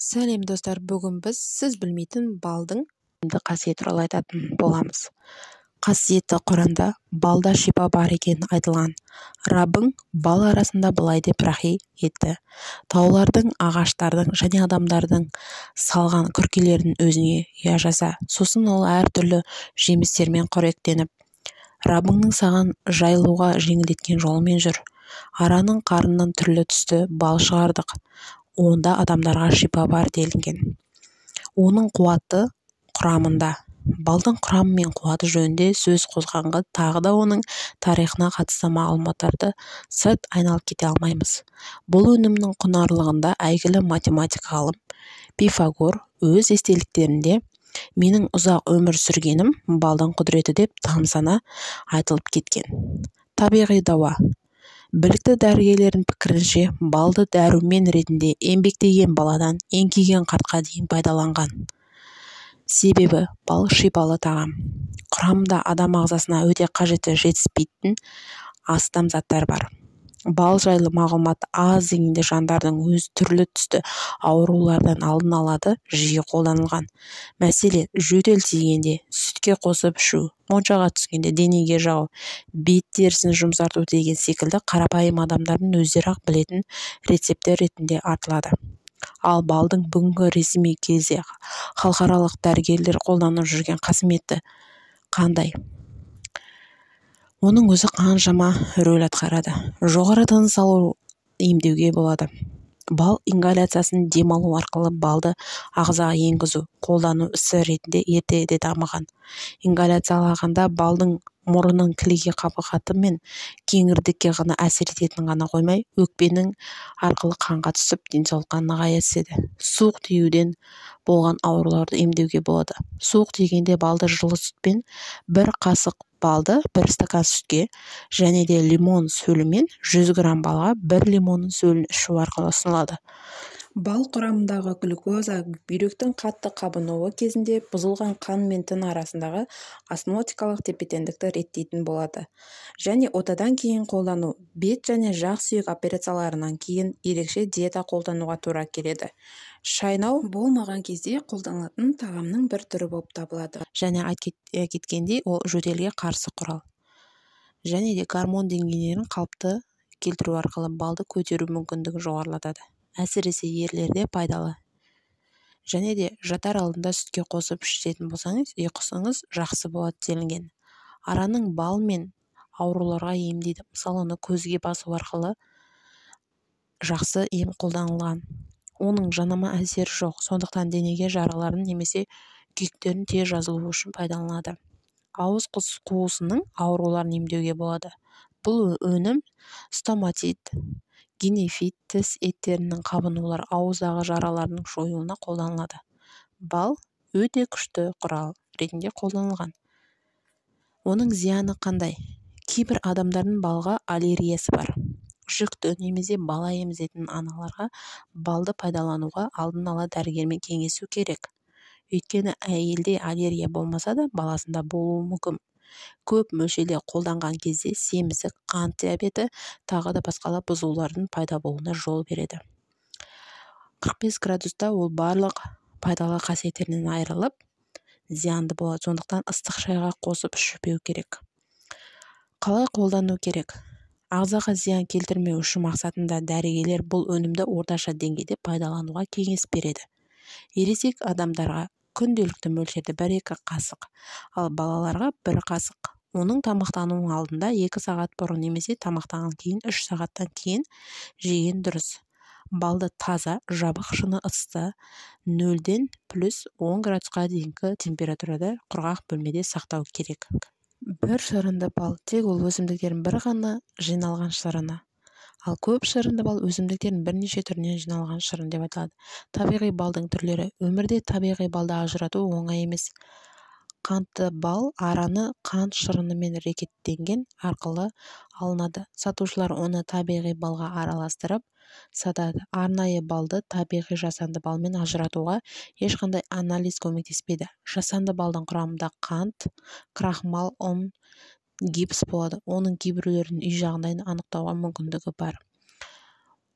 Сәлем достар, бүгін біз сіз білмейтін балдың қасиеті туралы айтатын боламыз. Қасиетті Құранда балда шипа бар екенін айтылған. Раббың бал арасында былай деп рахи етті: таулардың, ағаштардың және адамдардың салған күркелердің өзіне ұя жаса. Сосын ол әртүрлі жемістермен қоректеніп, Раббыңның саған жайылуға жеңілдеткен жолымен жүр. Араның қарынынан түрлі түсті бал шығардық. Онда адамдарға шипа бар делінген. Оның қуаты құрамында. Балдың құрамы мен қуаты жөнінде сөз қозғағанға тағы да оның тарихына қатысты мағлұматтарды сырт айналып кете алмаймыз. Бұл өнімнің құнарлығында әйгілі математик ғалым Пифагор өз естеліктерінде менің ұзақ өмір сүргенім балдың құдіреті деп тамсана айтылып кеткен. Табиғи дауа. Білікті дәрігерлердің пікірінше, балды дәрумен ретінде еңбектеген баладан еңкейген қартқа дейін пайдаланған. Себебі бал шипалы тағам. Құрамында адам ағзасына өте қажетті жетіспейтін астам заттар бар. Бал жайлы мағлұмат аз дегенде жандардың өз түрлі түсті аурулардан алдын алады жиі қолданылған. Мәселен, жөтел тигенде сүтке қосып ішу, моншаға түскенде денеге жағу, бет терісін жұмсарту деген секілді қарапайым адамдардың өздері-ақ білетін рецептер ретінде артылады. Ал балдың бүгінгі ресми кезде халықаралық дәрігерлер қолданып жүрген қызметі қандай? Оның өзі қаншама рөл атқарады. Жоғары тыныс алу емдеуге болады. Бал ингаляциясын демалу арқылы балды ағзаға енгізу, қолдану ісі ретінде ерте дамыған. Ингаляциялағанда балдың мұрынның кілеге қабығаты мен кеңірдекке ғана әсер ететін ғана қоймай, өкпенің арқылы қанға түсіп, денсаулыққа нығая түседі. Суық тиюден болған ауруларды емдеуге болады. Суық тигенде балды жылы сүтпен 1 қасық балды 1 стакан сүтке және де лимон сөлімен 100 грамм балға 1 лимонның сөлін ішу арқылы ұсынылады. Бал құрамындағы глюкоза бүйректің қатты қабынуы кезінде бұзылған қан мен тін арасындағы осмотикалық тепе-теңдікті реттейтін болады. Және отадан кейін қолдану, бет және жақ сүйек операцияларынан кейін ерекше диета қолдануға тура келеді. Шайнау болмаған кезде қолданылатын тағамның бір түрі болып табылады. Және кеткендей, ол жөтелге қарсы құрал. Және де гормон деңгейлерін қалыпты келтіру арқылы балды көтеру мүмкіндігін жоғарылатады. Әсіресе ерлерде пайдалы. Және де жатар алдында сүтке қосып ішетін болсаңыз, ұйқысыңыз жақсы болады делінген. Араның бал мен ауруларға емдейді. Мысалы, оны көзге басу арқылы жақсы ем қолданылған. Оның жанама әсері жоқ, сондықтан денеге жараларын немесе күйіктерін тез жазылуы үшін пайдаланылады. Ауыз қуысының ауруларын емдеуге болады. Бұл өнім стоматит, гинефит, тіс еттерінің қабынулар, ауыздағы жаралардың жоюына қолданылады. Бал өте күшті құрал ретінде қолданылған. Оның зияны қандай? Кейбір адамдардың балға аллергиясы бар. Жүкті немесе бала емізетін аналарға балды пайдалануға алдын ала дәрігермен кеңесу керек. Өйткені әйелде аллергия болмаса да баласында болуы мүмкін. Көп мөлшерде қолданған кезде семіздік, қант диабеті, тағы да басқалы бұзылулардың пайда болуына жол береді. 45 градуста ол барлық пайдалы қасиеттерінен айырылып, зиянды болады. Сондықтан ыстық шайға қосып ішпеу керек. Қалай қолдану керек? Ағзаға зиян келтірмеу үшін мақсатында дәрігерлер бұл өнімді орташа деңгейде пайдалануға кеңес береді. Ересек адамдарға күнделікті мөлшерде 1-2 қасық, ал балаларға 1 қасық. Оның тамақтануының алдында 2 сағат бұрын немесе тамақтанған кейін 3 сағаттан кейін жеген дұрыс. Балды таза, жабық шыны ысты 0-ден +10 градусқа дейінгі температурада құрғақ бөлмеде сақтау керек. Бір шырынды бал, тек ол өсімдіктердің бір ғана жиналған шырыны. Ал көп шырынды бал өсімдіктердің бірнеше түрінен жиналған шырын деп айтылады. Табиғи балдың түрлері. Өмірде табиғи балды ажырату оңай емес. Қантты бал араны қант шырынымен рекеттенген арқылы алынады. Сатушылар оны табиғи балға араластырып сатады. Арнайы балды табиғи жасанды балмен ажыратуға ешқандай анализ көмектеспейді. Жасанды балдың құрамында қант, крахмал, ұн, гипс болады. Оның кейбіреулерін үй жағдайын анықтауға мүмкіндігі бар.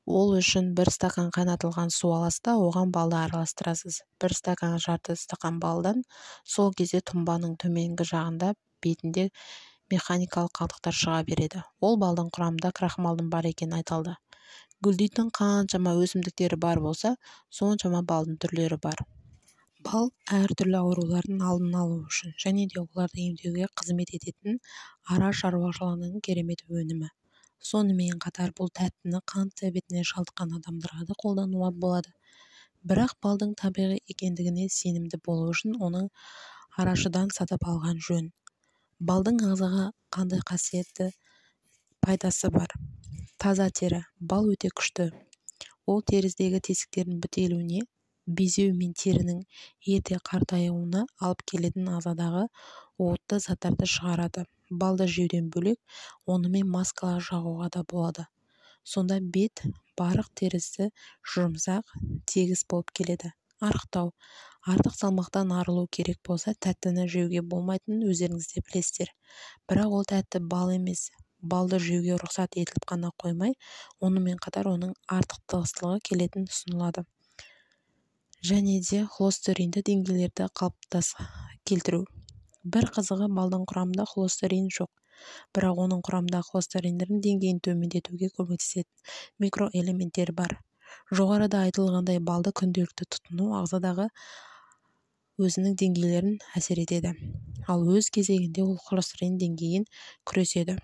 Ол үшін 1 стакан қайнатылған су аласыз да оған балды араластырасыз. 1 стакан жарты стакан балдан сол кезде тұнбаның төменгі жағында бетінде механикалық қалдықтар шыға береді. Ол балдың құрамында крахмалдың бар екені айтылды. Гүлдейтін қаншама өсімдіктері бар болса, соншама балдың түрлері бар. Бал әртүрлі аурулардың алдын алу үшін және де оларды емдеуге қызмет ететін ара шаруашылығының керемет өнімі. Сонымен қатар бұл тәттіні қант диабетіне шалдыққан адамдарға да қолдануға болады. Бірақ балдың табиғи екендігіне сенімді болу үшін оның арашыдан сатып алған жөн. Балдың ағзаға қандай қасиетті пайдасы бар? Таза тері. Бал өте күшті. Ол терісдегі тесіктердің бітелуіне, безеу мен терінің ерте қартаюына алып келетін ағзадағы отты заттарды шығарады. Балды жеуден бөлек, онымен маскалар жағуға да болады. Сонда бет, барық терісі жұмсақ, тегіс болып келеді. Арықтау. Артық салмақтан арылу керек болса, тәттіні жеуге болмайтынын өздеріңіз де білесіздер. Бірақ ол тәтті бал емес. Балды жеуге рұқсат етіліп қана қоймай, онымен қатар оның артықтығысылығы келетін ұсынылады. Және де холестеринді деңгейлерді қалыптасқа келтіру. Бір қызығы, балдың құрамында холестерин жоқ, бірақ оның құрамында холестериндердің деңгейін төмендетуге көмектесетін микроэлементтер бар. Жоғарыда айтылғандай, балды күнделікті тұтыну ағзадағы өзінің деңгейлерін әсер етеді. Ал өз кезегінде ол холестерин деңгейін күреседі.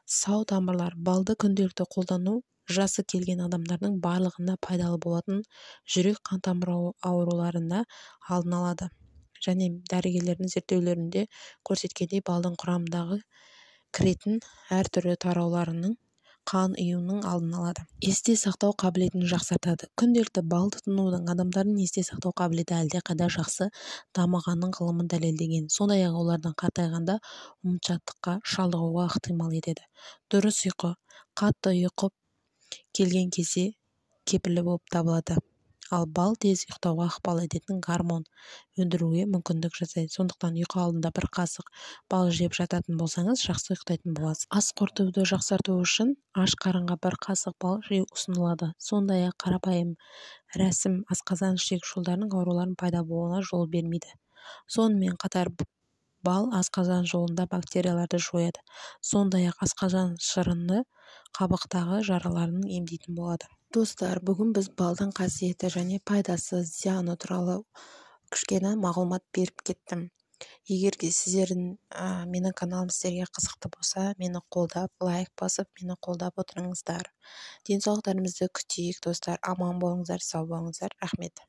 Сау тамырлар. Балды күнделікті қолдану жасы келген адамдардың барлығында пайдалы болатын жүрек қан тамыры ауруларына алдын алады. Және дәрігерлердің зерттеулерінде көрсеткендей, балдың құрамындағы кіретін әртүрлі тарауларының қан ұюының алдын алады. Есте сақтау қабілетін жақсартады. Күнделікті бал тұтынудың адамдардың есте сақтау қабілеті әлдеқайда жақсы дамығанын ғылымы дәлелдеген. Сондай-ақ олардың қартайғанда ұмытшақтыққа шалдығуға ықтимал етеді. Дұрыс ұйқы. Қатты ұйқы келген кезде кепілі болып табылады. Ал бал тез ұйықтауға ықпал ететін гормон өндіруге мүмкіндік жасайды. Сондықтан ұйқы алдында 1 қасық бал жеп жататын болсаңыз, жақсы ұйықтайтын боласыз. Ас қорытуды жақсарту үшін аш қарынға 1 қасық бал жеу ұсынылады. Сондай-ақ қарапайым рәсім асқазан ішек жолдарының ауруларының пайда болуына жол бермейді. Сонымен қатар бал асқазан жолында бактерияларды жояды. Сондай-ақ асқазан шырыны қабықтағы жараларын емдейтін болады. Достар, бүгін біз балдың қасиеті және пайдасы, зияны туралы кішкене мағлұмат беріп кеттім. Егер де сіздердің менің каналым сіздерге қызықты болса, мені қолдап, лайк басып, мені қолдап отырыңыздар. Денсаулықтарыңызды күтейік, достар. Аман болыңыздар, сау болыңыздар. Рахмет.